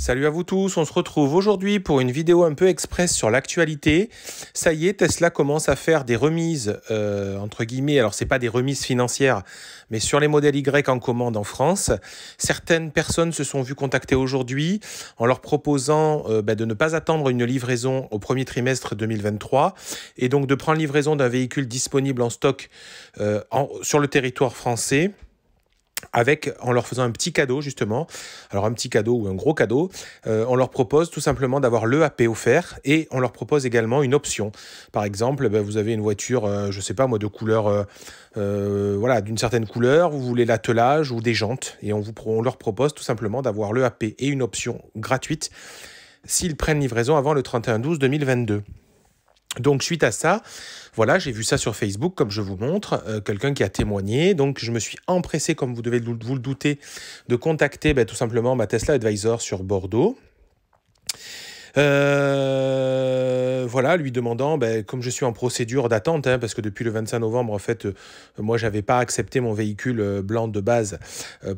Salut à vous tous, on se retrouve aujourd'hui pour une vidéo un peu express sur l'actualité. Ça y est, Tesla commence à faire des remises, entre guillemets, alors c'est pas des remises financières, mais sur les modèles Y en commande en France. Certaines personnes se sont vues contacter aujourd'hui en leur proposant de ne pas attendre une livraison au premier trimestre 2023 et donc de prendre livraison d'un véhicule disponible en stock sur le territoire français. En leur faisant un petit cadeau justement, alors un petit cadeau ou un gros cadeau, on leur propose tout simplement d'avoir l'EAP offert et on leur propose également une option. Par exemple, vous avez une voiture, je sais pas moi, de couleur, voilà, d'une certaine couleur, vous voulez l'attelage ou des jantes et on leur propose tout simplement d'avoir l'EAP et une option gratuite s'ils prennent livraison avant le 31/12/2022. Donc, suite à ça, voilà, j'ai vu ça sur Facebook, comme je vous montre, quelqu'un qui a témoigné. Donc, je me suis empressé, comme vous devez vous le douter, de contacter tout simplement ma Tesla Advisor sur Bordeaux. Voilà, lui demandant, comme je suis en procédure d'attente, parce que depuis le 25 novembre, en fait, moi, j'avais pas accepté mon véhicule blanc de base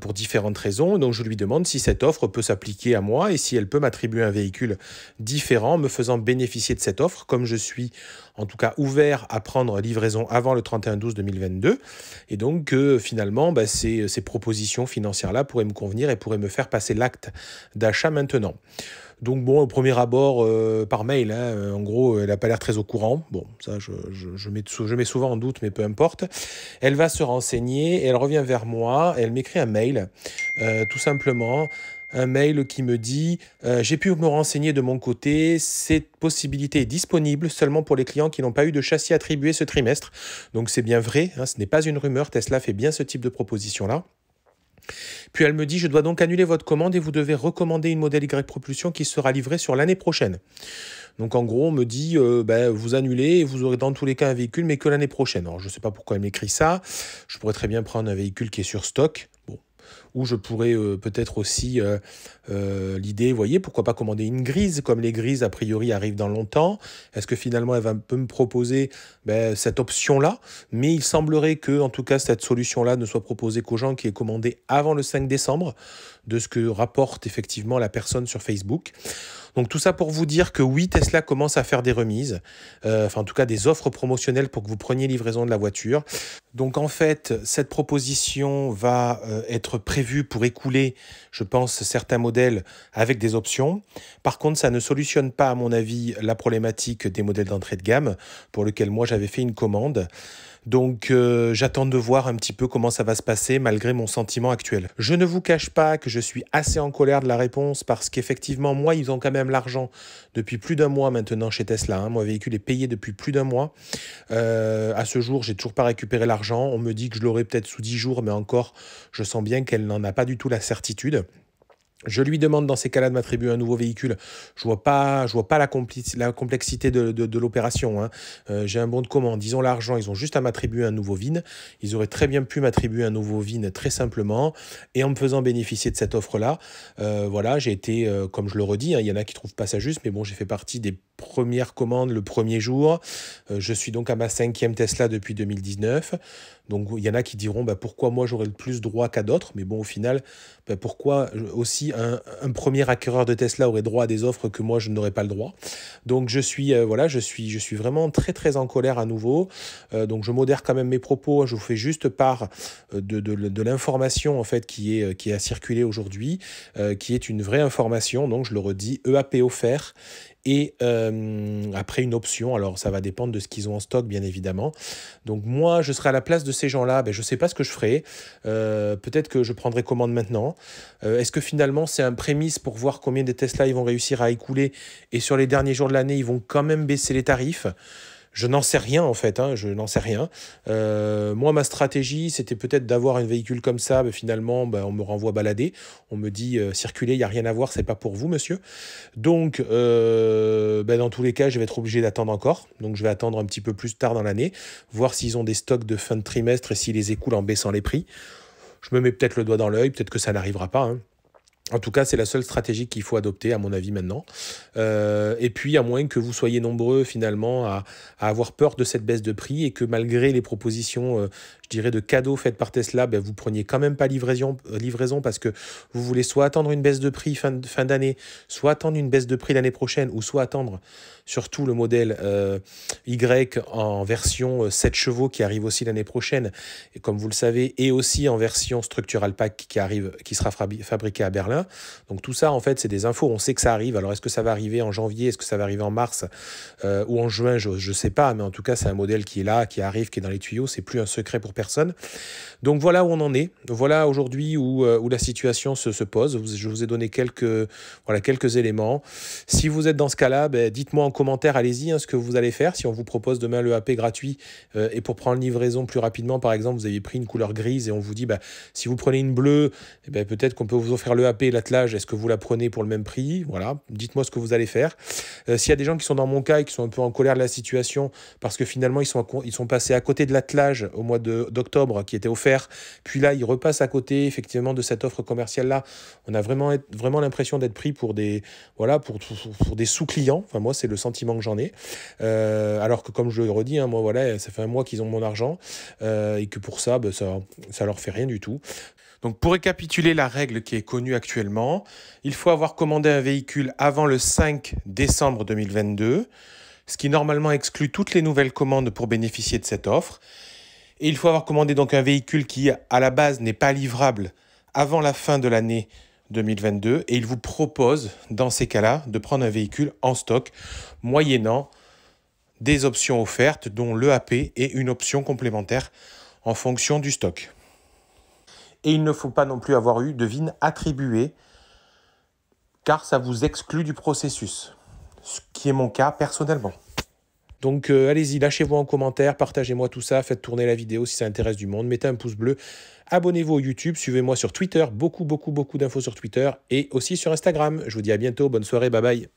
pour différentes raisons. Donc, je lui demande si cette offre peut s'appliquer à moi et si elle peut m'attribuer un véhicule différent, me faisant bénéficier de cette offre, comme je suis en tout cas ouvert à prendre livraison avant le 31/12/2022. Et donc, finalement, ces propositions financières-là pourraient me convenir et pourraient me faire passer l'acte d'achat maintenant. Donc bon, au premier abord, par mail, en gros, elle n'a pas l'air très au courant. Bon, ça, je mets souvent en doute, mais peu importe. Elle va se renseigner et elle revient vers moi. Elle m'écrit un mail, tout simplement. Un mail qui me dit « J'ai pu me renseigner de mon côté, cette possibilité est disponible seulement pour les clients qui n'ont pas eu de châssis attribué ce trimestre. » Donc c'est bien vrai, ce n'est pas une rumeur, Tesla fait bien ce type de proposition-là. Puis elle me dit « Je dois donc annuler votre commande et vous devez recommander une modèle Y Propulsion qui sera livrée sur l'année prochaine. » Donc en gros, on me dit vous annulez et vous aurez dans tous les cas un véhicule, mais que l'année prochaine. Alors je ne sais pas pourquoi elle m'écrit ça. Je pourrais très bien prendre un véhicule qui est sur stock. Bon. Ou je pourrais peut-être aussi l'idée, vous voyez, pourquoi pas commander une grise, comme les grises, a priori, arrivent dans longtemps. Est-ce que finalement, elle peut me proposer cette option-là? Mais il semblerait que, en tout cas, cette solution-là ne soit proposée qu'aux gens qui aient commandé avant le 5 décembre, de ce que rapporte effectivement la personne sur Facebook. Donc tout ça pour vous dire que oui, Tesla commence à faire des remises, en tout cas des offres promotionnelles pour que vous preniez livraison de la voiture. Donc en fait, cette proposition va être prévue pour écouler, je pense, certains modèles avec des options. Par contre, ça ne solutionne pas, à mon avis, la problématique des modèles d'entrée de gamme pour lesquels moi j'avais fait une commande. Donc j'attends de voir un petit peu comment ça va se passer malgré mon sentiment actuel. Je ne vous cache pas que je suis assez en colère de la réponse parce qu'effectivement, moi, ils ont quand même l'argent depuis plus d'un mois maintenant chez Tesla. Mon véhicule est payé depuis plus d'un mois. À ce jour, j'ai toujours pas récupéré l'argent. On me dit que je l'aurai peut-être sous 10 jours, mais encore, je sens bien qu'elle n'en a pas du tout la certitude. Je lui demande dans ces cas-là de m'attribuer un nouveau véhicule. Je vois pas la complexité de l'opération. J'ai un bon de commande, ils ont l'argent, ils ont juste à m'attribuer un nouveau VIN. Ils auraient très bien pu m'attribuer un nouveau VIN très simplement et en me faisant bénéficier de cette offre-là. Voilà, j'ai été, comme je le redis, il y en a qui trouvent pas ça juste, mais bon, j'ai fait partie des premières commandes le premier jour. Je suis donc à ma 5e Tesla depuis 2019. Donc il y en a qui diront pourquoi moi j'aurais le plus droit qu'à d'autres, mais bon au final pourquoi aussi un premier acquéreur de Tesla aurait droit à des offres que moi je n'aurais pas le droit. Donc je suis vraiment très très en colère à nouveau. Donc je modère quand même mes propos, je vous fais juste part de l'information en fait qui a circulé aujourd'hui, qui est une vraie information. Donc je le redis, EAP offert. Et après une option, alors ça va dépendre de ce qu'ils ont en stock bien évidemment. Donc moi je serai à la place de ces gens-là, je ne sais pas ce que je ferai, peut-être que je prendrai commande maintenant. Est-ce que finalement c'est un prémisse pour voir combien de Tesla ils vont réussir à écouler et sur les derniers jours de l'année ils vont quand même baisser les tarifs? Je n'en sais rien en fait, je n'en sais rien. Moi, ma stratégie, c'était peut-être d'avoir un véhicule comme ça, finalement, on me renvoie balader. On me dit, circuler, il n'y a rien à voir, c'est pas pour vous, monsieur. Donc, dans tous les cas, je vais être obligé d'attendre encore. Donc, je vais attendre un petit peu plus tard dans l'année, voir s'ils ont des stocks de fin de trimestre et s'ils les écoulent en baissant les prix. Je me mets peut-être le doigt dans l'œil, peut-être que ça n'arrivera pas, En tout cas, c'est la seule stratégie qu'il faut adopter, à mon avis, maintenant. Et puis, à moins que vous soyez nombreux, finalement, à avoir peur de cette baisse de prix et que malgré les propositions, je dirais, de cadeaux faites par Tesla, ben, vous preniez quand même pas livraison parce que vous voulez soit attendre une baisse de prix fin d'année, soit attendre une baisse de prix l'année prochaine, ou soit attendre surtout le modèle Y en version 7 chevaux qui arrive aussi l'année prochaine, et comme vous le savez, et aussi en version Structural Pack qui sera fabriqué à Berlin. Donc tout ça, en fait, c'est des infos. On sait que ça arrive. Alors, est-ce que ça va arriver en janvier? Est-ce que ça va arriver en mars ou en juin? Je ne sais pas. Mais en tout cas, c'est un modèle qui est là, qui arrive, qui est dans les tuyaux. C'est plus un secret pour personne. Donc voilà où on en est. Voilà aujourd'hui où la situation se pose. Je vous ai donné quelques éléments. Si vous êtes dans ce cas-là, ben, dites-moi en commentaire, allez-y, ce que vous allez faire. Si on vous propose demain le AP gratuit et pour prendre livraison plus rapidement, par exemple, vous avez pris une couleur grise et on vous dit, ben, si vous prenez une bleue, eh ben, peut-être qu'on peut vous offrir le AP et l'attelage. Est-ce que vous la prenez pour le même prix? Voilà, dites-moi ce que vous allez faire. S'il y a des gens qui sont dans mon cas et qui sont un peu en colère de la situation parce que finalement, ils sont passés à côté de l'attelage au mois d'octobre qui était offert, puis là, ils repassent à côté effectivement de cette offre commerciale-là. On a vraiment l'impression d'être pris pour des, pour des sous-clients. Enfin, moi, c'est le sentiment que j'en ai. Alors que, comme je le redis, moi, voilà, ça fait un mois qu'ils ont mon argent et que pour ça, ben, ça leur fait rien du tout. Donc pour récapituler la règle qui est connue actuellement, il faut avoir commandé un véhicule avant le 5 décembre 2022, ce qui normalement exclut toutes les nouvelles commandes pour bénéficier de cette offre. Et il faut avoir commandé donc un véhicule qui, à la base, n'est pas livrable avant la fin de l'année 2022. Et il vous propose, dans ces cas-là, de prendre un véhicule en stock, moyennant des options offertes, dont l'EAP et une option complémentaire en fonction du stock. Et il ne faut pas non plus avoir eu de VIN attribué, car ça vous exclut du processus, ce qui est mon cas personnellement. Donc allez-y, lâchez-vous en commentaire, partagez-moi tout ça, faites tourner la vidéo si ça intéresse du monde, mettez un pouce bleu, abonnez-vous au YouTube, suivez-moi sur Twitter, beaucoup d'infos sur Twitter et aussi sur Instagram. Je vous dis à bientôt, bonne soirée, bye bye.